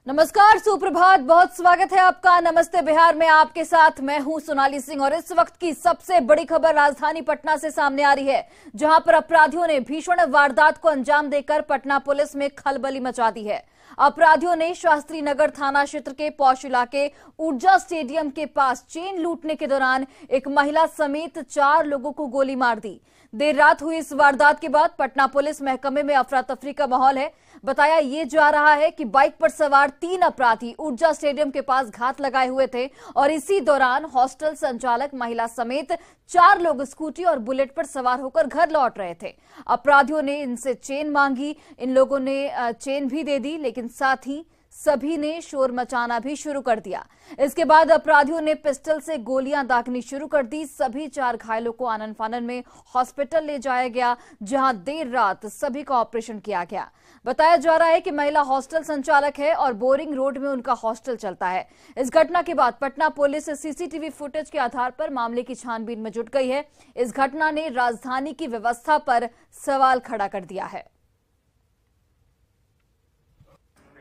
नमस्कार, सुप्रभात, बहुत स्वागत है आपका नमस्ते बिहार में। आपके साथ मैं हूं सोनाली सिंह और इस वक्त की सबसे बड़ी खबर राजधानी पटना से सामने आ रही है, जहां पर अपराधियों ने भीषण वारदात को अंजाम देकर पटना पुलिस में खलबली मचा दी है। अपराधियों ने शास्त्री नगर थाना क्षेत्र के पौष इलाके ऊर्जा स्टेडियम के पास चेन लूटने के दौरान एक महिला समेत 4 लोगों को गोली मार दी। देर रात हुई इस वारदात के बाद पटना पुलिस महकमे में अफरा तफरी का माहौल है। बताया ये जा रहा है कि बाइक पर सवार 3 अपराधी ऊर्जा स्टेडियम के पास घात लगाए हुए थे और इसी दौरान हॉस्टल संचालक महिला समेत 4 लोग स्कूटी और बुलेट पर सवार होकर घर लौट रहे थे। अपराधियों ने इनसे चेन मांगी, इन लोगों ने चेन भी दे दी, लेकिन साथ ही सभी ने शोर मचाना भी शुरू कर दिया। इसके बाद अपराधियों ने पिस्टल से गोलियां दागनी शुरू कर दी। सभी 4 घायलों को आनन फानन में हॉस्पिटल ले जाया गया, जहां देर रात सभी का ऑपरेशन किया गया। बताया जा रहा है कि महिला हॉस्टल संचालक है और बोरिंग रोड में उनका हॉस्टल चलता है। इस घटना के बाद पटना पुलिस सीसीटीवी फुटेज के आधार पर मामले की छानबीन में जुट गई है। इस घटना ने राजधानी की व्यवस्था पर सवाल खड़ा कर दिया है।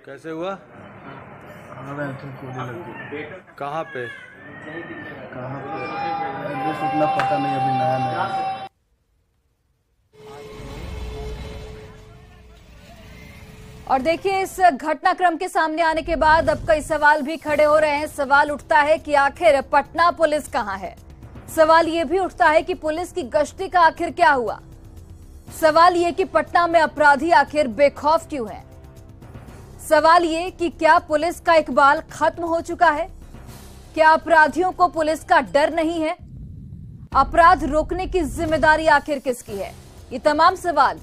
कैसे हुआ? कहाँ पे? एड्रेस उतना पता नहीं, अभी नया नया। और देखिए, इस घटनाक्रम के सामने आने के बाद अब कई सवाल भी खड़े हो रहे हैं। सवाल उठता है कि आखिर पटना पुलिस कहां है। सवाल ये भी उठता है कि पुलिस की गश्ती का आखिर क्या हुआ। सवाल ये कि पटना में अपराधी आखिर बेखौफ क्यों हैं। सवाल ये कि क्या पुलिस का इकबाल खत्म हो चुका है। क्या अपराधियों को पुलिस का डर नहीं है। अपराध रोकने की जिम्मेदारी आखिर किसकी है। ये तमाम सवाल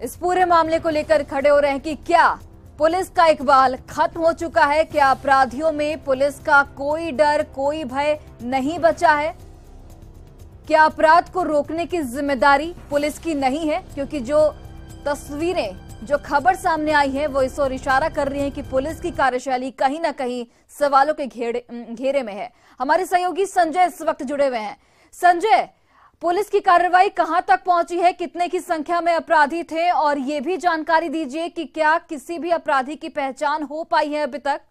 इस पूरे मामले को लेकर खड़े हो रहे हैं कि क्या पुलिस का इकबाल खत्म हो चुका है। क्या अपराधियों में पुलिस का कोई डर, कोई भय नहीं बचा है। क्या अपराध को रोकने की जिम्मेदारी पुलिस की नहीं है, क्योंकि जो तस्वीरें, जो खबर सामने आई है वो इस ओर इशारा कर रही है कि पुलिस की कार्यशैली कहीं ना कहीं सवालों के घेरे में है। हमारे सहयोगी संजय इस वक्त जुड़े हुए हैं। संजय, पुलिस की कार्रवाई कहां तक पहुंची है, कितने की संख्या में अपराधी थे, और ये भी जानकारी दीजिए कि क्या किसी भी अपराधी की पहचान हो पाई है अभी तक।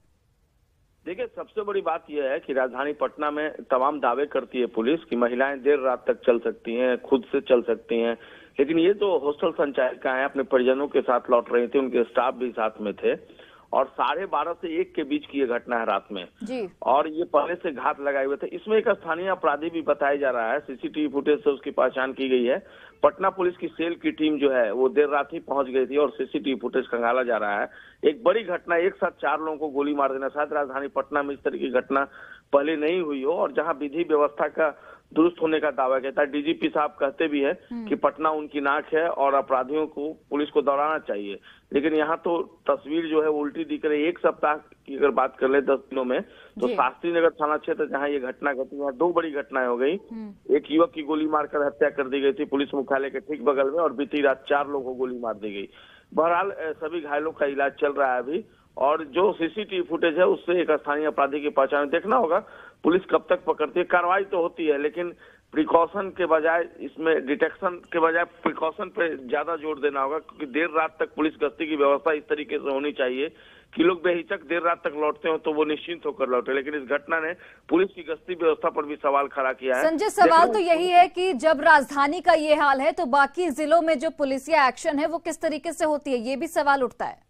देखिए, सबसे बड़ी बात यह है कि राजधानी पटना में तमाम दावे करती है पुलिस कि महिलाएं देर रात तक चल सकती हैं, खुद से चल सकती हैं, लेकिन ये जो हॉस्टल संचालिका हैं अपने परिजनों के साथ लौट रही थी, उनके स्टाफ भी साथ में थे और 12:30 से 1 के बीच की ये घटना है रात में जी। और ये पहले से घात लगाए हुए थे। इसमें एक स्थानीय अपराधी भी बताया जा रहा है, सीसीटीवी फुटेज से उसकी पहचान की गई है। पटना पुलिस की सेल की टीम जो है वो देर रात ही पहुंच गई थी और सीसीटीवी फुटेज खंगाला जा रहा है। एक बड़ी घटना, एक साथ 4 लोगों को गोली मार देना, शायद राजधानी पटना में इस तरह की घटना पहले नहीं हुई हो। और जहां विधि व्यवस्था का दुरुस्त होने का दावा कहता है, डीजीपी साहब कहते भी हैं कि पटना उनकी नाक है और अपराधियों को पुलिस को दौड़ाना चाहिए, लेकिन यहाँ तो तस्वीर जो है वो उल्टी दिख रही है। 1 सप्ताह की अगर बात कर ले 10 दिनों में, तो शास्त्री नगर थाना क्षेत्र जहाँ ये घटना घटी है, 2 बड़ी घटनाएं हो गई। एक युवक की गोली मारकर हत्या कर दी गई थी पुलिस मुख्यालय के ठीक बगल में, और बीती रात 4 लोगों को गोली मार दी गई। बहरहाल सभी घायलों का इलाज चल रहा है अभी, और जो सीसीटीवी फुटेज है उससे एक स्थानीय अपराधी की पहचान देखना होगा। पुलिस कब तक पकड़ती है, कार्रवाई तो होती है, लेकिन प्रिकॉशन के बजाय, इसमें डिटेक्शन के बजाय प्रिकॉशन पे ज्यादा जोर देना होगा, क्योंकि देर रात तक पुलिस गश्ती की व्यवस्था इस तरीके से होनी चाहिए कि लोग बेहिचक देर रात तक लौटते हो तो वो निश्चिंत होकर लौटे। लेकिन इस घटना ने पुलिस की गश्ती व्यवस्था पर भी सवाल खड़ा किया है। संजय, सवाल तो यही है कि जब राजधानी का ये हाल है तो बाकी जिलों में जो पुलिसिया एक्शन है वो किस तरीके से होती है, ये भी सवाल उठता है।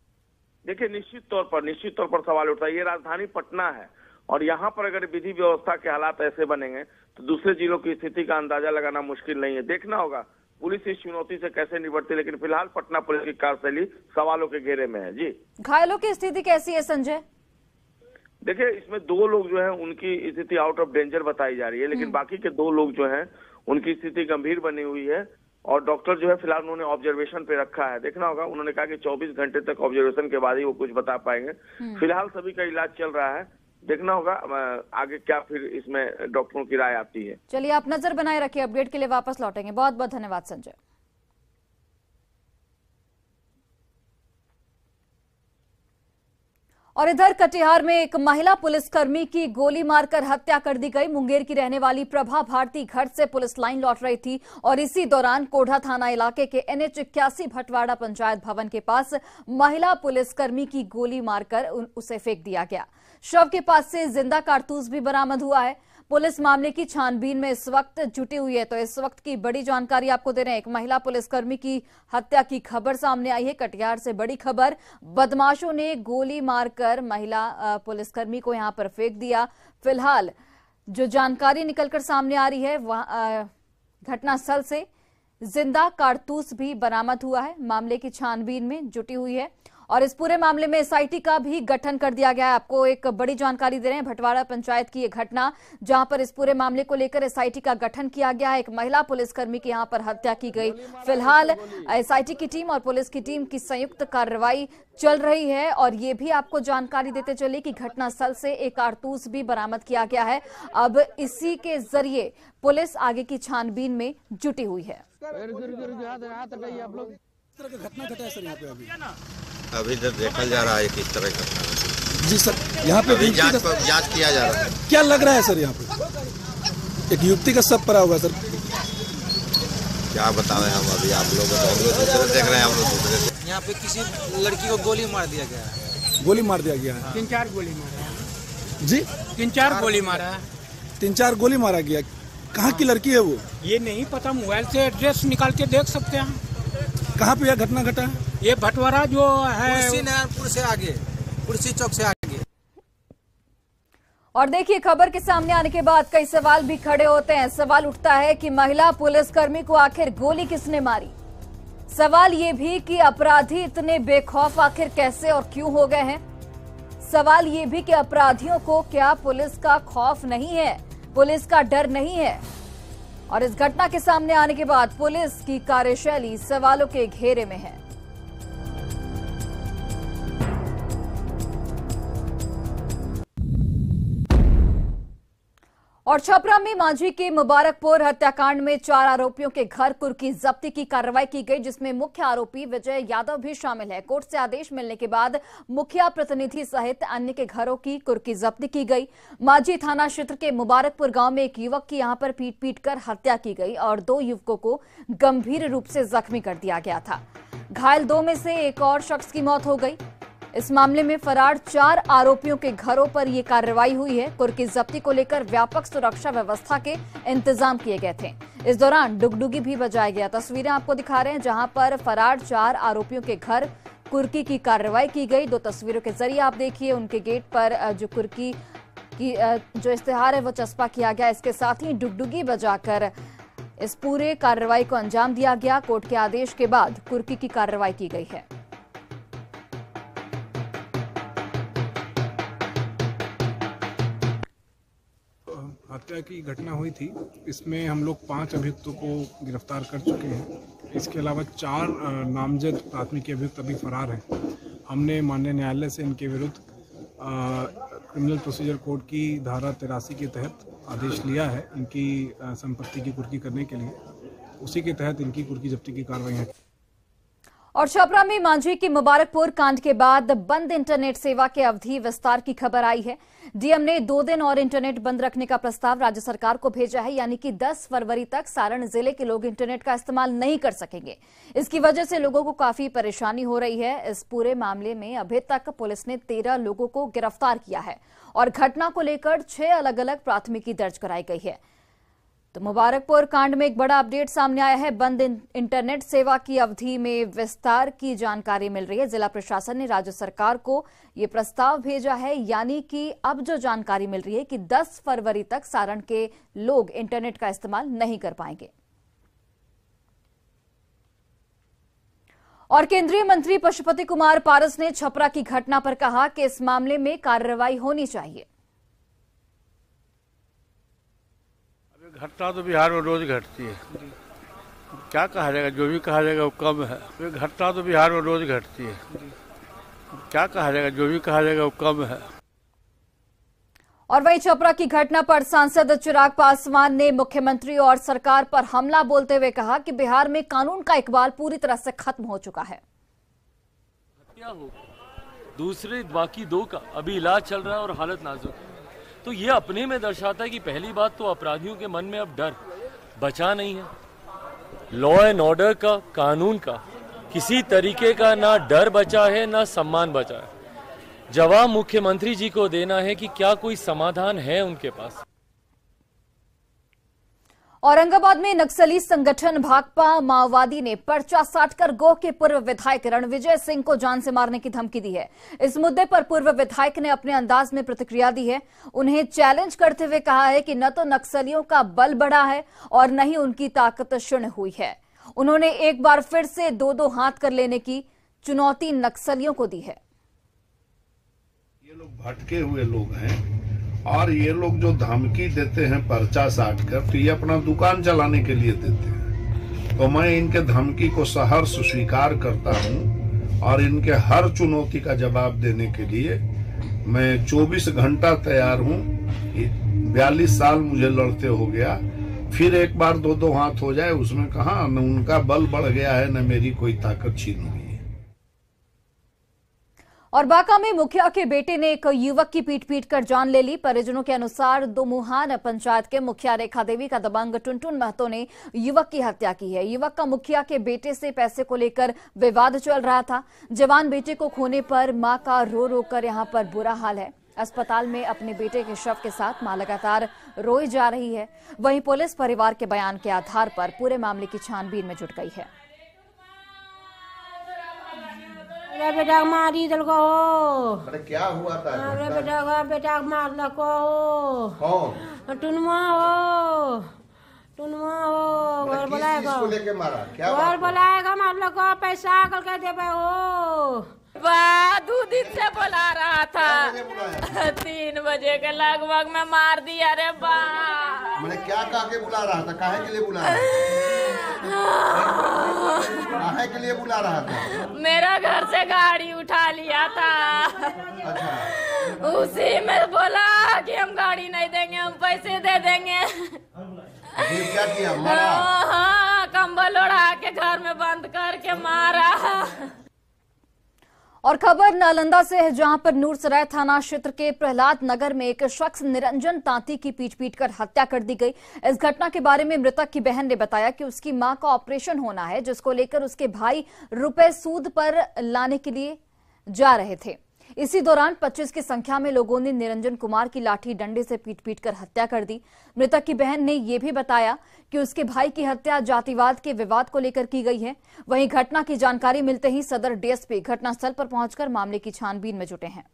देखिए, निश्चित तौर पर सवाल उठता है। ये राजधानी पटना है और यहाँ पर अगर विधि व्यवस्था के हालात ऐसे बनेंगे तो दूसरे जिलों की स्थिति का अंदाजा लगाना मुश्किल नहीं है। देखना होगा पुलिस इस चुनौती से कैसे निपटती है, लेकिन फिलहाल पटना पुलिस की कार्यशैली सवालों के घेरे में है जी। घायलों की स्थिति कैसी है संजय? देखिए, इसमें 2 लोग जो है उनकी स्थिति आउट ऑफ डेंजर बताई जा रही है, लेकिन बाकी के 2 लोग जो है उनकी स्थिति गंभीर बनी हुई है और डॉक्टर जो है फिलहाल उन्होंने ऑब्जर्वेशन पे रखा है। देखना होगा, उन्होंने कहा कि 24 घंटे तक ऑब्जर्वेशन के बाद ही वो कुछ बता पाएंगे। फिलहाल सभी का इलाज चल रहा है, देखना होगा आगे क्या फिर इसमें डॉक्टरों की राय आती है। चलिए, आप नजर बनाए रखिए, अपडेट के लिए वापस लौटेंगे। बहुत बहुत धन्यवाद संजय। और इधर कटिहार में एक महिला पुलिसकर्मी की गोली मारकर हत्या कर दी गई। मुंगेर की रहने वाली प्रभा भारती घर से पुलिस लाइन लौट रही थी और इसी दौरान कोढ़ा थाना इलाके के NH 81 भटवाड़ा पंचायत भवन के पास महिला पुलिसकर्मी की गोली मारकर उसे फेंक दिया गया। शव के पास से जिंदा कारतूस भी बरामद हुआ है। पुलिस मामले की छानबीन में इस वक्त जुटी हुई है। तो इस वक्त की बड़ी जानकारी आपको दे रहे हैं। एक महिला पुलिसकर्मी की हत्या की खबर सामने आई है। कटिहार से बड़ी खबर, बदमाशों ने गोली मारकर महिला पुलिसकर्मी को यहां पर फेंक दिया। फिलहाल जो जानकारी निकलकर सामने आ रही है, घटनास्थल से जिंदा कारतूस भी बरामद हुआ है। मामले की छानबीन में जुटी हुई है और इस पूरे मामले में SIT का भी गठन कर दिया गया है। आपको एक बड़ी जानकारी दे रहे हैं, भटवाड़ा पंचायत की ये घटना जहां पर इस पूरे मामले को लेकर SIT का गठन किया गया है। एक महिला पुलिसकर्मी की यहां पर हत्या की गई। फिलहाल SIT की टीम और पुलिस की टीम की संयुक्त कार्रवाई चल रही है और ये भी आपको जानकारी देते चले कि घटनास्थल से एक कारतूस भी बरामद किया गया है। अब इसी के जरिए पुलिस आगे की छानबीन में जुटी हुई है। घटना घटा है सर यहाँ पे अभी तो देखा जा रहा है किस तरह का। जी सर, यहाँ पे अभी जांच किया जा रहा है। क्या लग रहा है सर? यहाँ पे एक युवती का शव पड़ा हुआ है सर। क्या बताएं हम, अभी आप लोग दूसरे देख रहे हैं, हम लोग दूसरे से। यहाँ पे किसी लड़की को गोली मार दिया गया है। गोली मार दिया गया है? 3-4 गोली मारा है जी, 3-4 गोली मारा है। 3-4 गोली मारा गया। कहाँ की लड़की है वो? ये नहीं पता, मोबाइल से एड्रेस निकाल के देख सकते हैं। कहाँ पे यह घटना घटा है? ये भटवाड़ा जो है पुरसी से आगे, पुरसी चौक से आगे। और देखिए, खबर के सामने आने के बाद कई सवाल भी खड़े होते हैं। सवाल उठता है कि महिला पुलिसकर्मी को आखिर गोली किसने मारी। सवाल ये भी कि अपराधी इतने बेखौफ आखिर कैसे और क्यों हो गए हैं। सवाल ये भी कि अपराधियों को क्या पुलिस का खौफ नहीं है, पुलिस का डर नहीं है। और इस घटना के सामने आने के बाद पुलिस की कार्यशैली सवालों के घेरे में है। और छपरा में मांझी के मुबारकपुर हत्याकांड में 4 आरोपियों के घर कुर्की जब्ती की कार्रवाई की गई, जिसमें मुख्य आरोपी विजय यादव भी शामिल है। कोर्ट से आदेश मिलने के बाद मुखिया प्रतिनिधि सहित अन्य के घरों की कुर्की जब्ती की गई। मांझी थाना क्षेत्र के मुबारकपुर गांव में एक युवक की यहां पर पीट कर हत्या की गई और 2 युवकों को गंभीर रूप से जख्मी कर दिया गया था। घायल 2 में से एक और शख्स की मौत हो गई। इस मामले में फरार 4 आरोपियों के घरों पर यह कार्रवाई हुई है। कुर्की जब्ती को लेकर व्यापक सुरक्षा व्यवस्था के इंतजाम किए गए थे। इस दौरान डुगडुगी भी बजाया गया। तस्वीरें आपको दिखा रहे हैं जहां पर फरार 4 आरोपियों के घर कुर्की की कार्रवाई की गई। 2 तस्वीरों के जरिए आप देखिए, उनके गेट पर जो कुर्की की जो इश्तेहार है वो चस्पा किया गया। इसके साथ ही डुगडुगी बजाकर इस पूरे कार्रवाई को अंजाम दिया गया। कोर्ट के आदेश के बाद कुर्की की कार्रवाई की गई है। हत्या की घटना हुई थी, इसमें हम लोग 5 अभियुक्तों को गिरफ्तार कर चुके हैं। इसके अलावा 4 नामजद प्राथमिक अभियुक्त अभी फरार हैं। हमने माननीय न्यायालय से इनके विरुद्ध क्रिमिनल प्रोसीजर कोड की धारा 83 के तहत आदेश लिया है इनकी संपत्ति की कुर्की करने के लिए। उसी के तहत इनकी कुर्की जब्ती की कार्रवाई है। और छपरा में मांझी की मुबारकपुर कांड के बाद बंद इंटरनेट सेवा के अवधि विस्तार की खबर आई है। डीएम ने 2 दिन और इंटरनेट बंद रखने का प्रस्ताव राज्य सरकार को भेजा है, यानी कि 10 फरवरी तक सारण जिले के लोग इंटरनेट का इस्तेमाल नहीं कर सकेंगे। इसकी वजह से लोगों को काफी परेशानी हो रही है। इस पूरे मामले में अभी तक पुलिस ने 13 लोगों को गिरफ्तार किया है और घटना को लेकर 6 अलग अलग प्राथमिकी दर्ज कराई गई है। तो मुबारकपुर कांड में एक बड़ा अपडेट सामने आया है। बंद इंटरनेट सेवा की अवधि में विस्तार की जानकारी मिल रही है। जिला प्रशासन ने राज्य सरकार को ये प्रस्ताव भेजा है, यानी कि अब जो जानकारी मिल रही है कि 10 फरवरी तक सारण के लोग इंटरनेट का इस्तेमाल नहीं कर पाएंगे। और केंद्रीय मंत्री पशुपति कुमार पारस ने छपरा की घटना पर कहा कि इस मामले में कार्रवाई होनी चाहिए। घटना तो बिहार में रोज घटती है, क्या कहा जाएगा, जो भी कहा जाएगा वो कम है। घटना तो बिहार में रोज घटती है, क्या कहा जाएगा, जो भी कहा जाएगा वो कम है। और वहीं छपरा की घटना पर सांसद चिराग पासवान ने मुख्यमंत्री और सरकार पर हमला बोलते हुए कहा कि बिहार में कानून का इकबाल पूरी तरह से खत्म हो चुका है। दूसरे बाकी 2 का अभी इलाज चल रहा है और हालत नाजुक है। तो ये अपने में दर्शाता है कि पहली बात तो अपराधियों के मन में अब डर बचा नहीं है। लॉ एंड ऑर्डर का, कानून का किसी तरीके का ना डर बचा है ना सम्मान बचा है। जवाब मुख्यमंत्री जी को देना है कि क्या कोई समाधान है उनके पास। औरंगाबाद में नक्सली संगठन भाकपा माओवादी ने पर्चा साटकर गोह के पूर्व विधायक रणविजय सिंह को जान से मारने की धमकी दी है। इस मुद्दे पर पूर्व विधायक ने अपने अंदाज में प्रतिक्रिया दी है। उन्हें चैलेंज करते हुए कहा है कि न तो नक्सलियों का बल बढ़ा है और न ही उनकी ताकत क्षीण हुई है। उन्होंने एक बार फिर से 2-2 हाथ कर लेने की चुनौती नक्सलियों को दी है। ये लोग भटके हुए लोग हैं और ये लोग जो धमकी देते हैं पर्चा साट कर, तो ये अपना दुकान चलाने के लिए देते हैं। तो मैं इनके धमकी को सहर्ष स्वीकार करता हूं और इनके हर चुनौती का जवाब देने के लिए मैं 24 घंटा तैयार हूं। 42 साल मुझे लड़ते हो गया, फिर एक बार 2-2 हाथ हो जाए उसमें कहा न उनका बल बढ़ गया है न मेरी कोई ताकत छीन हुई है। और बांका में मुखिया के बेटे ने एक युवक की पीट कर जान ले ली। परिजनों के अनुसार दोमुहान पंचायत के मुखिया रेखा देवी का दबंग टुनटुन महतो ने युवक की हत्या की है। युवक का मुखिया के बेटे से पैसे को लेकर विवाद चल रहा था। जवान बेटे को खोने पर मां का रो रो कर यहां पर बुरा हाल है। अस्पताल में अपने बेटे के शव के साथ मां लगातार रोई जा रही है। वहीं पुलिस परिवार के बयान के आधार पर पूरे मामले की छानबीन में जुट गई है। अरे बेटा मारी दल को अरे क्या हुआ था? अरे बेटा मार लको कौन? टुनमा हो घर बुलाएगा। किसको लेके मारा? क्या घर बुलाएगा मार लको पैसा कल के देबे हो। 2 दिन से बुला रहा था 3 बजे के लगभग में मार दिया रे बा। मैंने क्या कहा के बुला रहा था? काहे के लिए बुला रहा काहे के लिए बुला रहा था? मेरा घर से गाड़ी उठा लिया था। अच्छा। उसी में बोला कि हम गाड़ी नहीं देंगे, हम पैसे दे देंगे। फिर क्या किया? मारा? हाँ, कंबल ओढ़ा के घर में बंद करके मारा। और खबर नालंदा से है, जहां पर नूरसराय थाना क्षेत्र के प्रहलाद नगर में एक शख्स निरंजन तांती की पीट कर हत्या कर दी गई। इस घटना के बारे में मृतक की बहन ने बताया कि उसकी मां का ऑपरेशन होना है, जिसको लेकर उसके भाई रुपए सूद पर लाने के लिए जा रहे थे। इसी दौरान 25 की संख्या में लोगों ने निरंजन कुमार की लाठी डंडे से पीट कर हत्या कर दी। मृतक की बहन ने यह भी बताया कि उसके भाई की हत्या जातिवाद के विवाद को लेकर की गई है। वहीं घटना की जानकारी मिलते ही सदर डीएसपी घटनास्थल पर पहुंचकर मामले की छानबीन में जुटे हैं।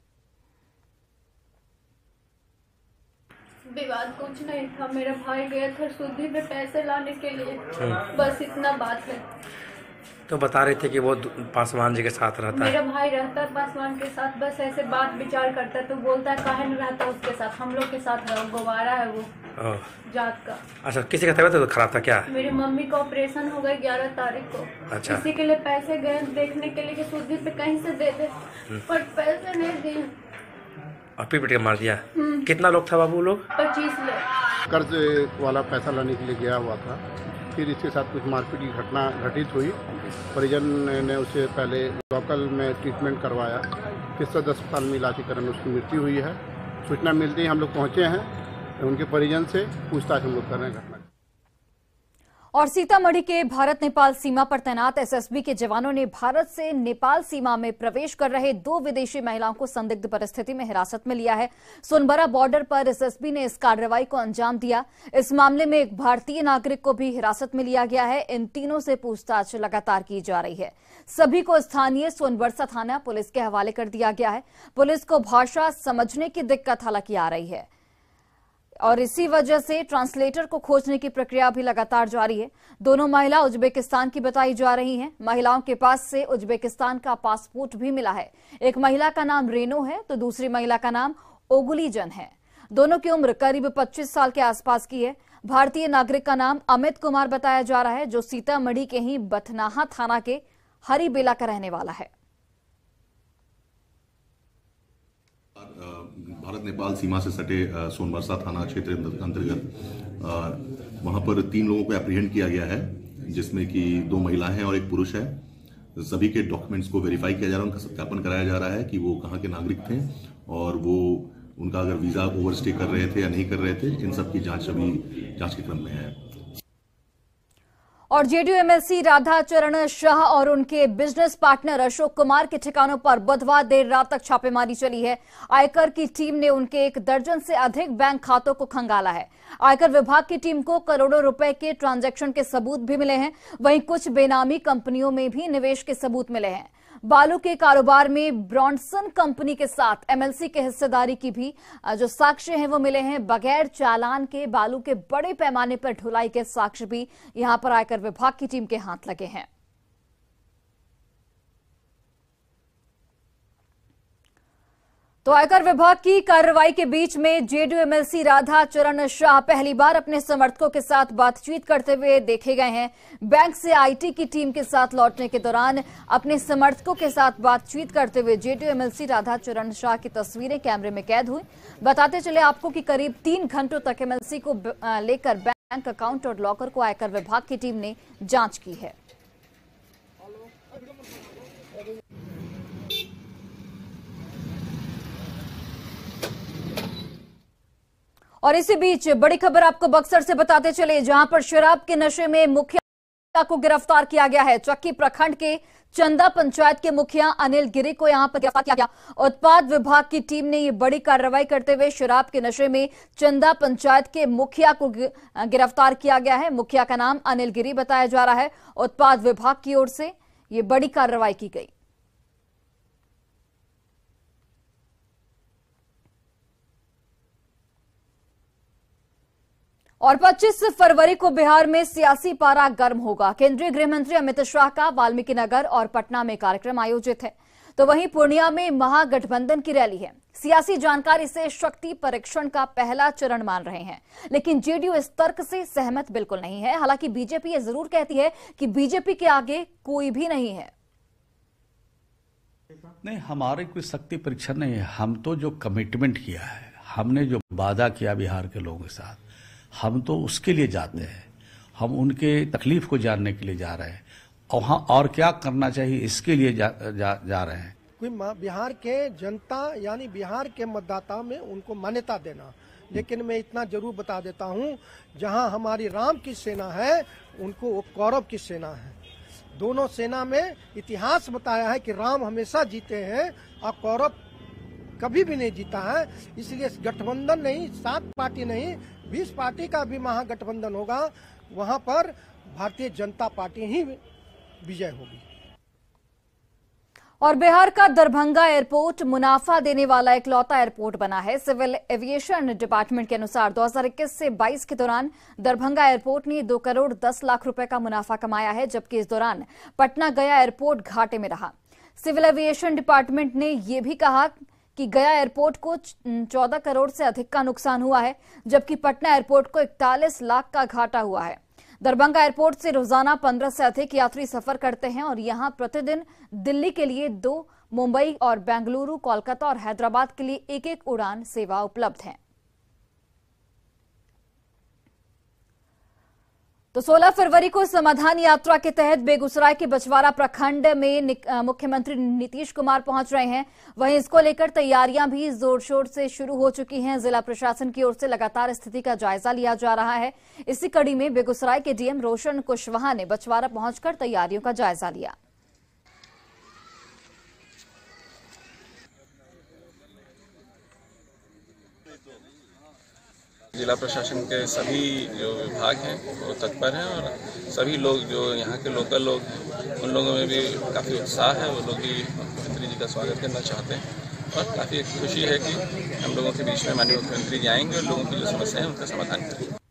विवाद कुछ नहीं था, मेरा भाई गया था शुद्धि में पैसे लाने के लिए, बस इतना बात है। तो बता रहे थे कि वो पासवान जी के साथ रहता है। मेरा भाई रहता है पासवान के साथ, बस ऐसे बात विचार करता है तो बोलता है काहे नहीं रहता उसके साथ, हम लोग के साथ रहो। गोवारा है वो जात का। अच्छा, किसी का तबीयत खराब था क्या? मेरी मम्मी का ऑपरेशन हो गया 11 तारीख को। अच्छा। इसी के लिए पैसे गए देखने के लिए कि शुद्धि पे कहीं से दे दे, पर पैसे नहीं दिए और पीट के मार दिया। कितना लोग था बाबू लोग? 25 लोग। कर्ज वाला पैसा लाने के लिए गया हुआ था, फिर इसके साथ कुछ मारपीट की घटना घटित हुई। परिजन ने उसे पहले लोकल में ट्रीटमेंट करवाया, फिर सदर अस्पताल में इलाज के कारण उसकी मृत्यु हुई है। सूचना मिलते ही हम लोग पहुंचे हैं, उनके परिजन से पूछताछ हम लोग कर रहे हैं घटना। और सीतामढ़ी के भारत नेपाल सीमा पर तैनात एसएसबी के जवानों ने भारत से नेपाल सीमा में प्रवेश कर रहे 2 विदेशी महिलाओं को संदिग्ध परिस्थिति में हिरासत में लिया है। सोनबरा बॉर्डर पर एसएसबी ने इस कार्रवाई को अंजाम दिया। इस मामले में एक भारतीय नागरिक को भी हिरासत में लिया गया है। इन तीनों से पूछताछ लगातार की जा रही है। सभी को स्थानीय सोनबरसा थाना पुलिस के हवाले कर दिया गया है। पुलिस को भाषा समझने की दिक्कत हालांकि आ रही है और इसी वजह से ट्रांसलेटर को खोजने की प्रक्रिया भी लगातार जारी है। दोनों महिला उज्बेकिस्तान की बताई जा रही हैं। महिलाओं के पास से उज्बेकिस्तान का पासपोर्ट भी मिला है। एक महिला का नाम रेनो है तो दूसरी महिला का नाम ओगुलीजन है। दोनों की उम्र करीब 25 साल के आसपास की है। भारतीय नागरिक का नाम अमित कुमार बताया जा रहा है, जो सीतामढ़ी के ही बथनाहा थाना के हरिबेला का रहने वाला है। भारत नेपाल सीमा से सटे सोनबरसा थाना क्षेत्र अंतर्गत वहां पर 3 लोगों को एप्रीहेंड किया गया है, जिसमें कि 2 महिलाएं हैं और एक पुरुष है। सभी के डॉक्यूमेंट्स को वेरीफाई किया जा रहा है, उनका सत्यापन कराया जा रहा है कि वो कहाँ के नागरिक थे और वो उनका अगर वीजा ओवरस्टे कर रहे थे या नहीं कर रहे थे, इन सब की जांच अभी जांच के क्रम में है। और जेडीयू एमएलसी राधाचरण शाह और उनके बिजनेस पार्टनर अशोक कुमार के ठिकानों पर बुधवार देर रात तक छापेमारी चली है। आयकर की टीम ने उनके 1 दर्जन से अधिक बैंक खातों को खंगाला है। आयकर विभाग की टीम को करोड़ों रुपए के ट्रांजैक्शन के सबूत भी मिले हैं। वहीं कुछ बेनामी कंपनियों में भी निवेश के सबूत मिले हैं। बालू के कारोबार में ब्रॉन्सन कंपनी के साथ एमएलसी के हिस्सेदारी की भी जो साक्ष्य हैं वो मिले हैं। बगैर चालान के बालू के बड़े पैमाने पर ढुलाई के साक्ष्य भी यहां पर आयकर विभाग की टीम के हाथ लगे हैं। तो आयकर विभाग की कार्रवाई के बीच में जेडीयू एमएलसी राधाचरण शाह पहली बार अपने समर्थकों के साथ बातचीत करते हुए देखे गए हैं। बैंक से आईटी की टीम के साथ लौटने के दौरान अपने समर्थकों के साथ बातचीत करते हुए जेडीयू एमएलसी राधाचरण शाह की तस्वीरें कैमरे में कैद हुई। बताते चले आपको कि करीब 3 घंटों तक एमएलसी को लेकर बैंक अकाउंट और लॉकर को आयकर विभाग की टीम ने जांच की है। और इसी बीच बड़ी खबर आपको बक्सर से बताते चले, जहां पर शराब के नशे में मुखिया को गिरफ्तार किया गया है। चक्की प्रखंड के चंदा पंचायत के मुखिया अनिल गिरी को यहां पर गिरफ्तार किया गया। उत्पाद विभाग की टीम ने ये बड़ी कार्रवाई करते हुए शराब के नशे में चंदा पंचायत के मुखिया को गिरफ्तार किया गया है। मुखिया का नाम अनिल गिरी बताया जा रहा है। उत्पाद विभाग की ओर से ये बड़ी कार्रवाई की गई। और 25 फरवरी को बिहार में सियासी पारा गर्म होगा। केंद्रीय गृह मंत्री अमित शाह का वाल्मीकि नगर और पटना में कार्यक्रम आयोजित है, तो वहीं पूर्णिया में महागठबंधन की रैली है। सियासी जानकारी से शक्ति परीक्षण का पहला चरण मान रहे हैं, लेकिन जेडीयू इस तर्क से सहमत बिल्कुल नहीं है। हालांकि बीजेपी ये जरूर कहती है कि बीजेपी के आगे कोई भी नहीं है। नहीं, हमारे कोई शक्ति परीक्षण नहीं है। हम तो जो कमिटमेंट किया है, हमने जो वादा किया बिहार के लोगों के साथ, हम तो उसके लिए जाते हैं। हम उनके तकलीफ को जानने के लिए जा रहे हैं और वहाँ और क्या करना चाहिए इसके लिए जा रहे हैं। कोई बिहार के जनता यानी बिहार के मतदाता में उनको मान्यता देना। लेकिन मैं इतना जरूर बता देता हूँ, जहाँ हमारी राम की सेना है उनको वो कौरव की सेना है। दोनों सेना में इतिहास बताया है कि राम हमेशा जीते हैं और कौरव कभी भी नहीं जीता है। इसलिए गठबंधन नहीं, 7 पार्टी नहीं, 20 पार्टी का भी महागठबंधन होगा, वहां पर भारतीय जनता पार्टी ही विजय होगी। और बिहार का दरभंगा एयरपोर्ट मुनाफा देने वाला इकलौता एयरपोर्ट बना है। सिविल एविएशन डिपार्टमेंट के अनुसार 2021 से 22 के दौरान दरभंगा एयरपोर्ट ने 2 करोड़ 10 लाख रुपए का मुनाफा कमाया है, जबकि इस दौरान पटना गया एयरपोर्ट घाटे में रहा। सिविल एविएशन डिपार्टमेंट ने यह भी कहा कि गया एयरपोर्ट को 14 करोड़ से अधिक का नुकसान हुआ है, जबकि पटना एयरपोर्ट को 41 लाख का घाटा हुआ है। दरभंगा एयरपोर्ट से रोजाना 15 से अधिक यात्री सफर करते हैं और यहां प्रतिदिन दिल्ली के लिए 2, मुंबई और बेंगलुरु, कोलकाता और हैदराबाद के लिए 1-1 उड़ान सेवा उपलब्ध है। तो 16 फरवरी को समाधान यात्रा के तहत बेगूसराय के बछवाड़ा प्रखंड में मुख्यमंत्री नीतीश कुमार पहुंच रहे हैं। वहीं इसको लेकर तैयारियां भी जोर शोर से शुरू हो चुकी हैं। जिला प्रशासन की ओर से लगातार स्थिति का जायजा लिया जा रहा है। इसी कड़ी में बेगूसराय के डीएम रोशन कुशवाहा ने बछवाड़ा पहुंचकर तैयारियों का जायजा लिया। जिला प्रशासन के सभी जो विभाग हैं वो तत्पर हैं और सभी लोग जो यहाँ के लोकल लोग हैं उन लोगों में भी काफ़ी उत्साह है। वो लोग भी मुख्यमंत्री जी का स्वागत करना चाहते हैं और काफ़ी खुशी है कि हम लोगों के बीच में माननीय मुख्यमंत्री जी आएंगे और लोगों की जो समस्या है उनका समाधान करेंगे।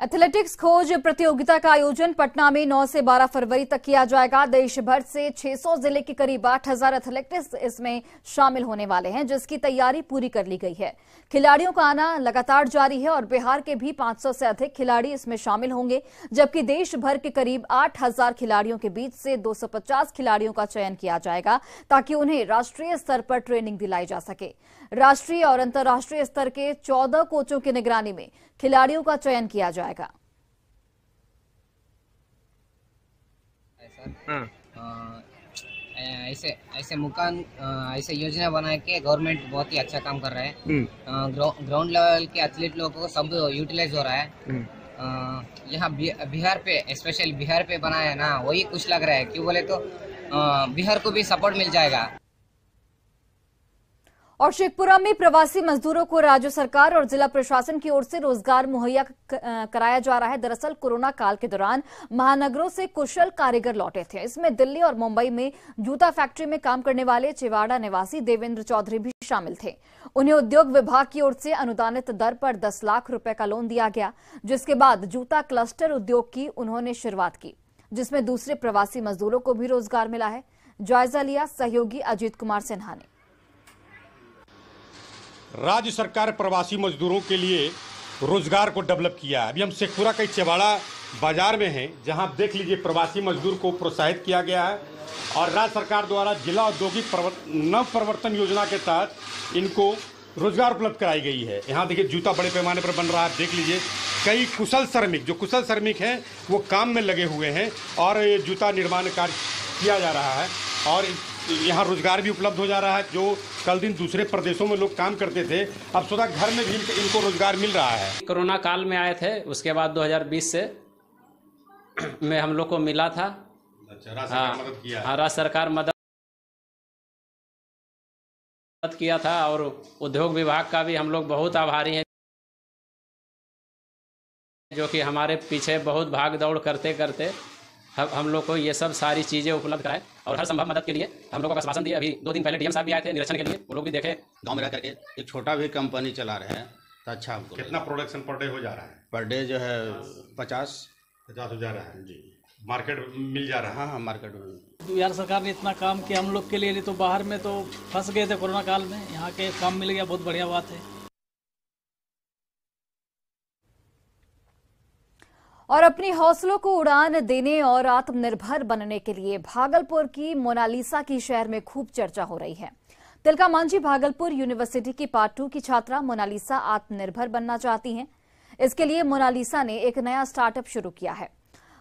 एथलेटिक्स खोज प्रतियोगिता का आयोजन पटना में 9 से 12 फरवरी तक किया जाएगा। देश भर से 600 जिले के करीब 8000 एथलेटिक्स इसमें शामिल होने वाले हैं, जिसकी तैयारी पूरी कर ली गई है। खिलाड़ियों का आना लगातार जारी है और बिहार के भी 500 से अधिक खिलाड़ी इसमें शामिल होंगे, जबकि देश भर के करीब 8000 खिलाड़ियों के बीच से 250 खिलाड़ियों का चयन किया जाएगा, ताकि उन्हें राष्ट्रीय स्तर पर ट्रेनिंग दिलाई जा सके। राष्ट्रीय और अंतर्राष्ट्रीय स्तर के 14 कोचों की निगरानी में खिलाड़ियों का चयन किया जाएगा। है सर। ऐसे ऐसे मकान ऐसे योजना बना के गवर्नमेंट बहुत ही अच्छा काम कर रहा है। ग्राउंड लेवल के एथलीट लोगों को सब यूटिलाइज हो रहा है। यहाँ बिहार पे स्पेशल बिहार पे बनाया है ना, वही कुछ लग रहा है। क्यों बोले तो बिहार को भी सपोर्ट मिल जाएगा। और शेखपुरा में प्रवासी मजदूरों को राज्य सरकार और जिला प्रशासन की ओर से रोजगार मुहैया कराया जा रहा है। दरअसल कोरोना काल के दौरान महानगरों से कुशल कारीगर लौटे थे। इसमें दिल्ली और मुंबई में जूता फैक्ट्री में काम करने वाले चिवाड़ा निवासी देवेंद्र चौधरी भी शामिल थे। उन्हें उद्योग विभाग की ओर से अनुदानित दर पर 10 लाख रुपए का लोन दिया गया, जिसके बाद जूता क्लस्टर उद्योग की उन्होंने शुरुआत की, जिसमें दूसरे प्रवासी मजदूरों को भी रोजगार मिला है। जायजा लिया सहयोगी अजीत कुमार सिन्हा ने। राज्य सरकार प्रवासी मजदूरों के लिए रोजगार को डेवलप किया है। अभी हम शेखपुरा के चिवाड़ा बाजार में हैं, जहां आप देख लीजिए प्रवासी मजदूर को प्रोत्साहित किया गया है और राज्य सरकार द्वारा जिला औद्योगिक नव प्रवर्तन योजना के तहत इनको रोजगार उपलब्ध कराई गई है। यहाँ देखिए जूता बड़े पैमाने पर बन रहा है। देख लीजिए कई कुशल श्रमिक हैं वो काम में लगे हुए हैं और जूता निर्माण कार्य किया जा रहा है और यहाँ रोजगार भी उपलब्ध हो जा रहा है। जो कल दिन दूसरे प्रदेशों में लोग काम करते थे, अब स्वतः घर में भी इनको रोजगार मिल रहा है। कोरोना काल में आए थे, उसके बाद 2020 से में हम लोग को मिला था। अच्छा, राज्य सरकार मदद किया। हाँ, राज्य सरकार मदद किया था और उद्योग विभाग का भी हम लोग बहुत आभारी हैं, जो कि हमारे पीछे बहुत भाग दौड़ करते करते हम लोग को ये सब सारी चीजें उपलब्ध कराए और हर संभव मदद के लिए हम लोगों को आश्वासन दिया। अभी 2 दिन पहले डीएम साहब भी आए थे निरीक्षण के लिए, वो लोग भी देखे। गांव में रह करके एक छोटा भी कंपनी चला रहे हैं तो अच्छा हमको। कितना प्रोडक्शन पर डे हो जा रहा है? पर डे जो है 50 हो जा रहा है जी। मार्केट मिल जा रहा है? हाँ, मार्केट में। बिहार सरकार ने इतना काम किया हम लोग के लिए, नहीं तो बाहर में तो फंस गए थे कोरोना काल में। यहाँ के काम मिल गया, बहुत बढ़िया बात है। और अपनी हौसलों को उड़ान देने और आत्मनिर्भर बनने के लिए भागलपुर की मोनालिसा की शहर में खूब चर्चा हो रही है। तिलका मांझी भागलपुर यूनिवर्सिटी की पार्ट 2 की छात्रा मोनालिसा आत्मनिर्भर बनना चाहती हैं। इसके लिए मोनालिसा ने एक नया स्टार्टअप शुरू किया है।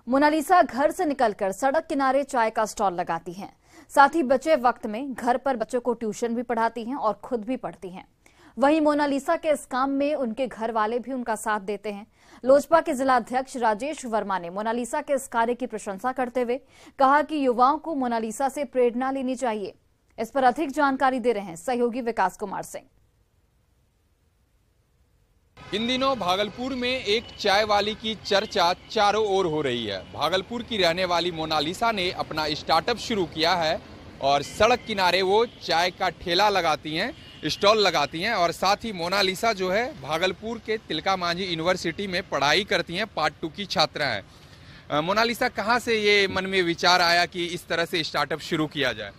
मोनालिसा घर से निकलकर सड़क किनारे चाय का स्टॉल लगाती हैं। साथ ही बचे वक्त में घर पर बच्चों को ट्यूशन भी पढ़ाती हैं और खुद भी पढ़ती हैं। वहीं मोनालिसा के इस काम में उनके घर वाले भी उनका साथ देते हैं। लोजपा के जिला अध्यक्ष राजेश वर्मा ने मोनालिसा के इस कार्य की प्रशंसा करते हुए कहा कि युवाओं को मोनालिसा से प्रेरणा लेनी चाहिए। इस पर अधिक जानकारी दे रहे हैं सहयोगी विकास कुमार सिंह। इन दिनों भागलपुर में एक चाय वाली की चर्चा चारों ओर हो रही है। भागलपुर की रहने वाली मोनालिसा ने अपना स्टार्टअप शुरू किया है और सड़क किनारे वो चाय का ठेला लगाती हैं, स्टॉल लगाती हैं और साथ ही मोनालिसा जो है भागलपुर के तिलका मांझी यूनिवर्सिटी में पढ़ाई करती हैं, पार्ट 2 की छात्रा हैं। मोनालिसा, कहाँ से ये मन में विचार आया कि इस तरह से स्टार्टअप शुरू किया जाए?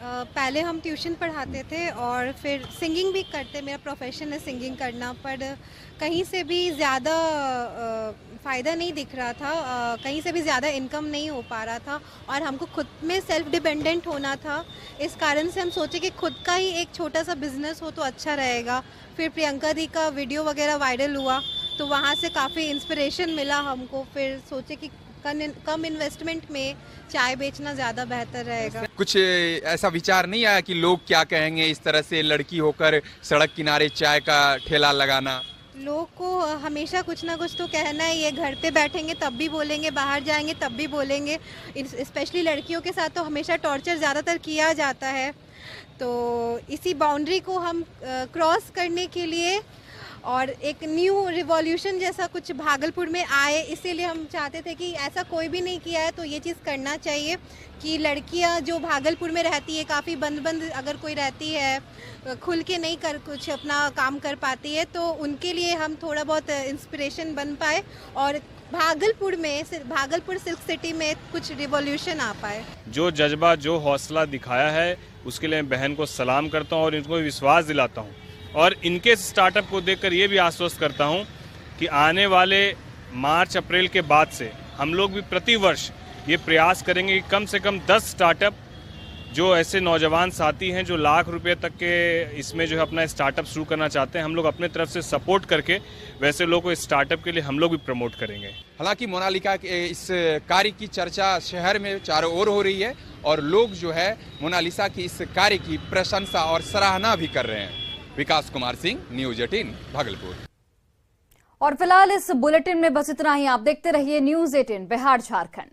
पहले हम ट्यूशन पढ़ाते थे और फिर सिंगिंग भी करते। मेरा प्रोफेशन है सिंगिंग करना, पर कहीं से भी ज़्यादा फ़ायदा नहीं दिख रहा था, कहीं से भी ज़्यादा इनकम नहीं हो पा रहा था और हमको खुद में सेल्फ डिपेंडेंट होना था। इस कारण से हम सोचे कि खुद का ही एक छोटा सा बिजनेस हो तो अच्छा रहेगा। फिर प्रियंका दी का वीडियो वगैरह वायरल हुआ तो वहाँ से काफ़ी इंस्पिरेशन मिला हमको। फिर सोचे कि कम इन्वेस्टमेंट में चाय बेचना ज़्यादा बेहतर रहेगा। कुछ ऐसा विचार नहीं आया कि लोग क्या कहेंगे इस तरह से लड़की होकर सड़क किनारे चाय का ठेला लगाना? लोग को हमेशा कुछ ना कुछ तो कहना है। ये घर पे बैठेंगे तब भी बोलेंगे, बाहर जाएंगे तब भी बोलेंगे। स्पेशली लड़कियों के साथ तो हमेशा टॉर्चर ज़्यादातर किया जाता है। तो इसी बाउंड्री को हम क्रॉस करने के लिए और एक न्यू रिवॉल्यूशन जैसा कुछ भागलपुर में आए, इसीलिए हम चाहते थे कि ऐसा कोई भी नहीं किया है तो ये चीज़ करना चाहिए कि लड़कियां जो भागलपुर में रहती है, काफ़ी बंद अगर कोई रहती है, खुल के नहीं कर कुछ अपना काम कर पाती है, तो उनके लिए हम थोड़ा बहुत इंस्पिरेशन बन पाए और भागलपुर सिल्क सिटी में कुछ रिवॉल्यूशन आ पाए। जो जज्बा, जो हौसला दिखाया है उसके लिए बहन को सलाम करता हूँ और इनको विश्वास दिलाता हूँ और इनके स्टार्टअप को देखकर ये भी आश्वस्त करता हूँ कि आने वाले मार्च अप्रैल के बाद से हम लोग भी प्रति वर्ष ये प्रयास करेंगे कि कम से कम 10 स्टार्टअप जो ऐसे नौजवान साथी हैं जो लाख रुपए तक के इसमें जो है अपना स्टार्टअप शुरू करना चाहते हैं, हम लोग अपने तरफ से सपोर्ट करके वैसे लोगों को स्टार्टअप के लिए हम लोग भी प्रमोट करेंगे। हालांकि मोनालिसा के इस कार्य की चर्चा शहर में चारों ओर हो रही है और लोग जो है मोनालिसा की इस कार्य की प्रशंसा और सराहना भी कर रहे हैं। विकास कुमार सिंह, न्यूज़ 18 भागलपुर। और फिलहाल इस बुलेटिन में बस इतना ही। आप देखते रहिए न्यूज़ 18 बिहार झारखंड।